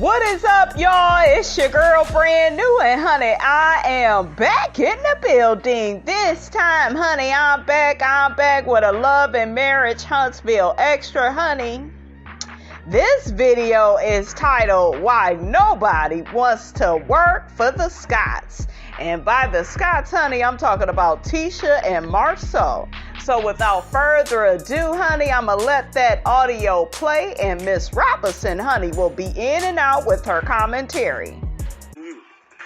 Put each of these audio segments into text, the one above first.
What is up, y'all? It's your girlfriend New, and honey, I am back in the building. This time, honey, I'm back with a Love and Marriage Huntsville extra, honey. This video is titled, Why Nobody Wants to Work for the Scotts. And by the Scotts, honey, I'm talking about Tisha and Marceau. So without further ado, honey, I'm going to let that audio play, and Miss Robinson, honey, will be in and out with her commentary.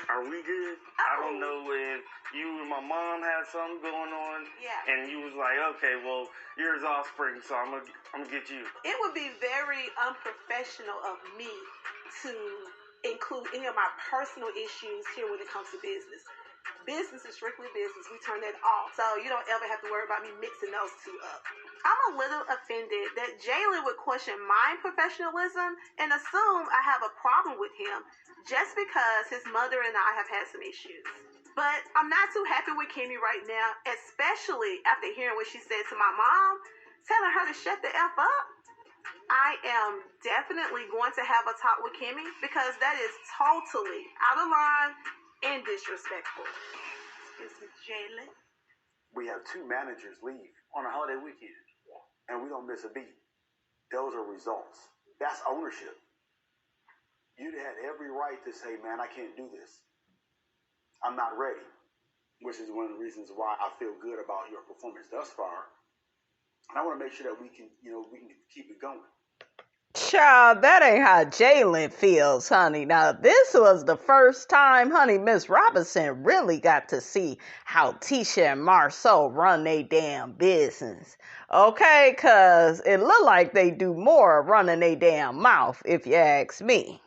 Are we good? I don't know if you and my mom had something going on. Yeah. And you was like, okay, well, you're his offspring, so I'm gonna get you. It would be very unprofessional of me to include any of my personal issues here when it comes to business. Business is strictly business. We turn that off. So you don't ever have to worry about me mixing those two up. I'm a little offended that Jalen would question my professionalism and assume I have a problem with him just because his mother and I have had some issues. But I'm not too happy with Kimmy right now, especially after hearing what she said to my mom, telling her to shut the F up. I am definitely going to have a talk with Kimmy because that is totally out of line and disrespectful. This is Jalen. We have two managers leave on a holiday weekend, and we don't miss a beat. Those are results. That's ownership. You'd had every right to say, man, I can't do this. I'm not ready, which is one of the reasons why I feel good about your performance thus far. And I want to make sure that we can keep it going. Child, that ain't how Jalen feels, honey. Now, this was the first time, honey, Miss Robinson really got to see how Tisha and Marceau run their damn business. Okay? Because it looked like they do more running their damn mouth, if you ask me.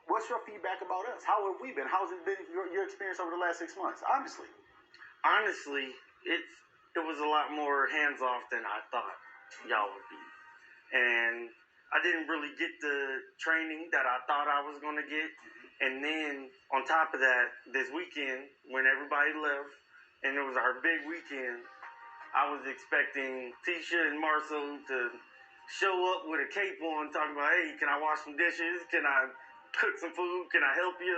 What's your feedback about us? How have we been? How's it been your experience over the last 6 months? Honestly, it was a lot more hands off than I thought y'all would be, and I didn't really get the training that I thought I was gonna get. And then on top of that, this weekend when everybody left and it was our big weekend, I was expecting Tisha and Marceau to show up with a cape on, talking about, hey, can I wash some dishes? Can I cook some food? Can I help you?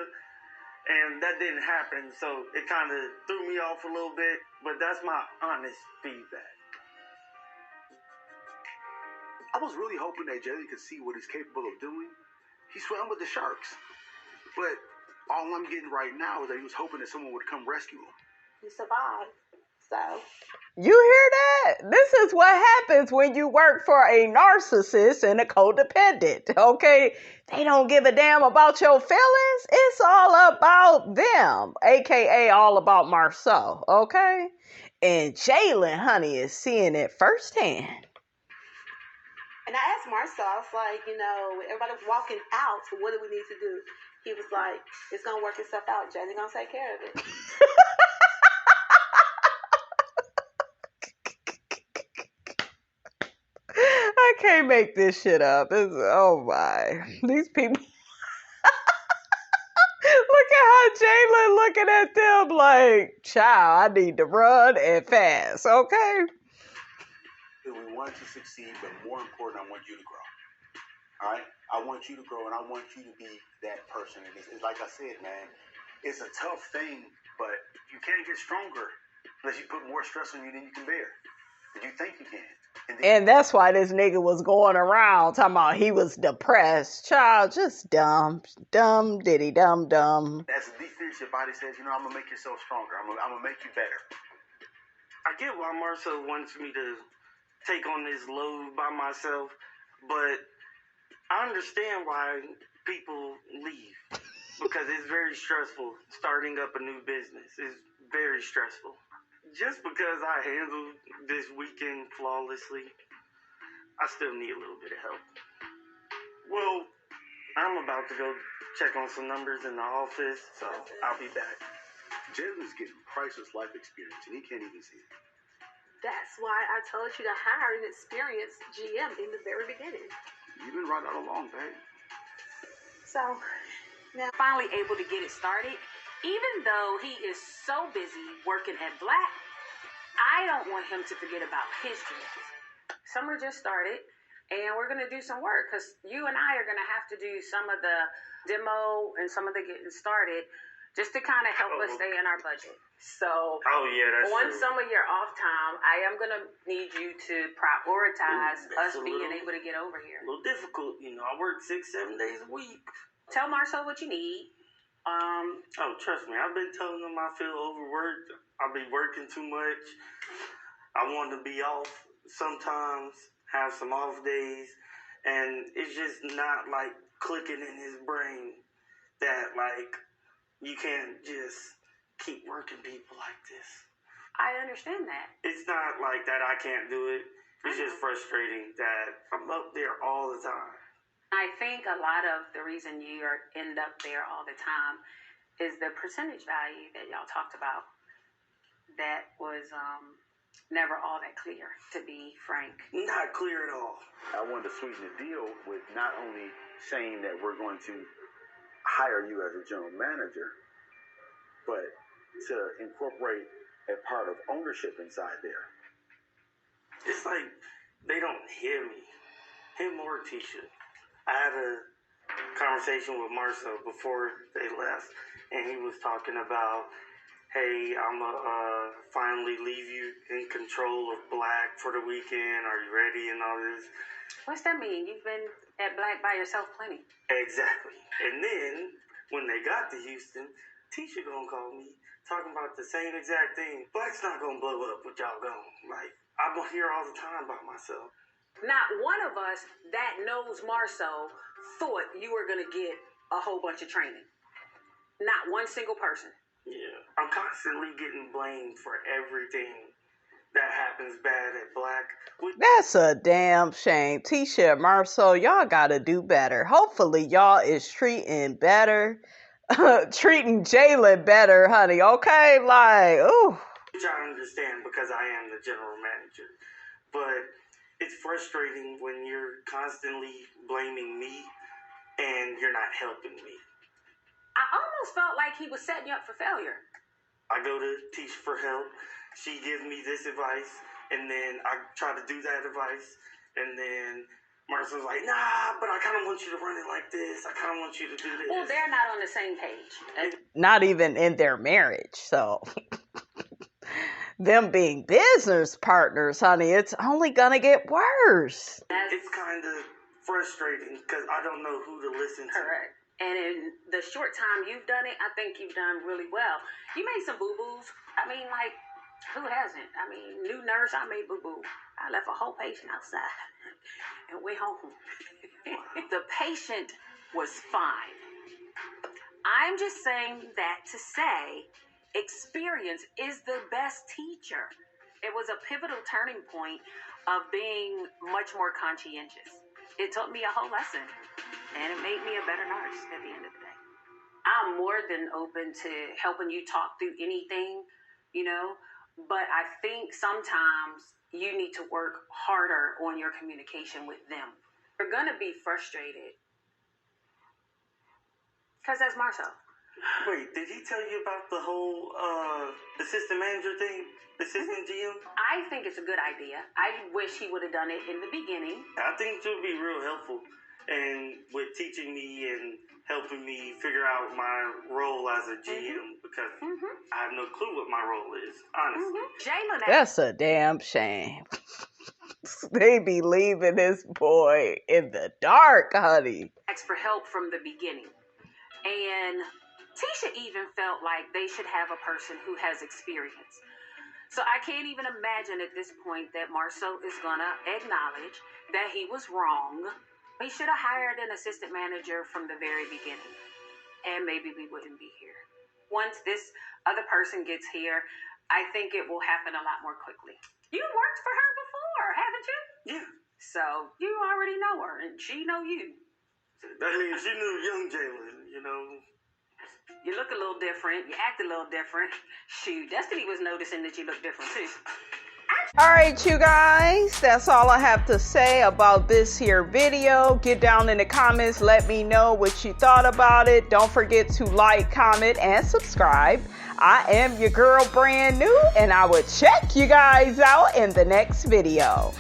And that didn't happen, so it kind of threw me off a little bit, but that's my honest feedback. I was really hoping that Jalen could see what he's capable of doing. He swam with the sharks. But all I'm getting right now is that he was hoping that someone would come rescue him. You survived, so. You hear that? This is what happens when you work for a narcissist and a codependent, okay? They don't give a damn about your feelings. It's all about them, a.k.a. all about Marceau, okay? And Jalen, honey, is seeing it firsthand. And I asked Marceau, I was like, everybody walking out, what do we need to do? He was like, it's going to work itself out. Jalen's going to take care of it. I can't make this shit up. Oh my. These people. Look at how Jalen looking at them like, child, I need to run and fast, okay? We want to succeed, but more important, I want you to grow. All right? I want you to grow, and I want you to be that person. And it's like I said, man, it's a tough thing, but you can't get stronger unless you put more stress on you than you can bear. But you think you can. And that's why this nigga was going around talking about he was depressed. Child, just dumb diddy dumb. As a deep fears, your body says, I'm going to make yourself stronger. I'm going to make you better. I get why Marceau wants me to take on this load by myself, but I understand why people leave because it's very stressful starting up a new business. It's very stressful. Just because I handled this weekend flawlessly, I still need a little bit of help. Well, I'm about to go check on some numbers in the office, so I'll be back. Jalen's getting priceless life experience, and he can't even see it. That's why I told you to hire an experienced GM in the very beginning. You've been right all along, babe. So, now finally able to get it started. Even though he is so busy working at Black, I don't want him to forget about his dreams. Summer just started. and we're going to do some work because you and I are going to have to do some of the demo and some of the getting started just to kind of help us stay in our budget. So that's on true. some of your off time, I am going to need you to prioritize us being able to get over here. A little difficult, I work 6-7 days a week. Tell Marcel what you need. Trust me, I've been telling them I feel overworked. I'll be working too much. I want to be off sometimes, have some off days, and it's just not like clicking in his brain that like you can't just keep working people like this. I understand that. It's not like that I can't do it. It's just frustrating that I'm up there all the time. I think a lot of the reason you end up there all the time is the percentage value that y'all talked about. That was never all that clear, to be frank. Not clear at all. I wanted to sweeten the deal with not only saying that we're going to hire you as a general manager, but to incorporate a part of ownership inside there. It's like they don't hear me. Him or Tisha. I had a conversation with Marcel before they left, and he was talking about, hey, I'm going to finally leave you in control of Black for the weekend. Are you ready and all this? What's that mean? You've been at Black by yourself plenty. Exactly. And then, when they got to Houston, Tisha gonna call me talking about the same exact thing. Black's not gonna blow up with y'all gone. Like, I'm here all the time by myself. Not one of us that knows Marcel thought you were going to get a whole bunch of training. Not one single person. Yeah. I'm constantly getting blamed for everything that happens bad at Black. That's a damn shame. Tisha and Marcel, y'all gotta do better. Hopefully y'all is treating Jalen better, honey, okay? Like, ooh. Which I understand because I am the general manager. But it's frustrating when you're constantly blaming me and you're not helping me. I almost felt like he was setting you up for failure. I go to Tisha for help. She gives me this advice, and then I try to do that advice, and then Marcel's like, nah, but I kind of want you to run it like this. I kind of want you to do this. Well, they're not on the same page. Not even in their marriage, so... Them being business partners, honey, it's only gonna get worse. It's kind of frustrating because I don't know who to listen to. Correct. And in the short time you've done it, I think you've done really well. You made some boo-boos. I mean, like, who hasn't? I mean, new nurse, I made boo-boo. I left a whole patient outside and went home. The patient was fine. I'm just saying that to say experience is the best teacher. It was a pivotal turning point of being much more conscientious. It taught me a whole lesson, and it made me a better nurse at the end of the day. I'm more than open to helping you talk through anything, but I think sometimes you need to work harder on your communication with them. You're going to be frustrated because that's Marcel. Wait, did he tell you about the whole assistant manager thing? Assistant GM? I think it's a good idea. I wish he would have done it in the beginning. I think it would be real helpful. And with teaching me and helping me figure out my role as a GM, because I have no clue what my role is, honestly. Jalen, that's a damn shame. They be leaving this boy in the dark, honey. Asked for help from the beginning. And Tisha even felt like they should have a person who has experience. So I can't even imagine at this point that Marcel is going to acknowledge that he was wrong. He should have hired an assistant manager from the very beginning. And maybe we wouldn't be here. Once this other person gets here, I think it will happen a lot more quickly. You worked for her before, haven't you? Yeah. So you already know her, and she know you. That means she knew young Jalen, You look a little different. You act a little different. Shoot, Destiny was noticing that you look different too. All right, you guys, that's all I have to say about this here video. Get down in the comments. Let me know what you thought about it. Don't forget to like, comment, and subscribe. I am your girl, brand new, and I will check you guys out in the next video.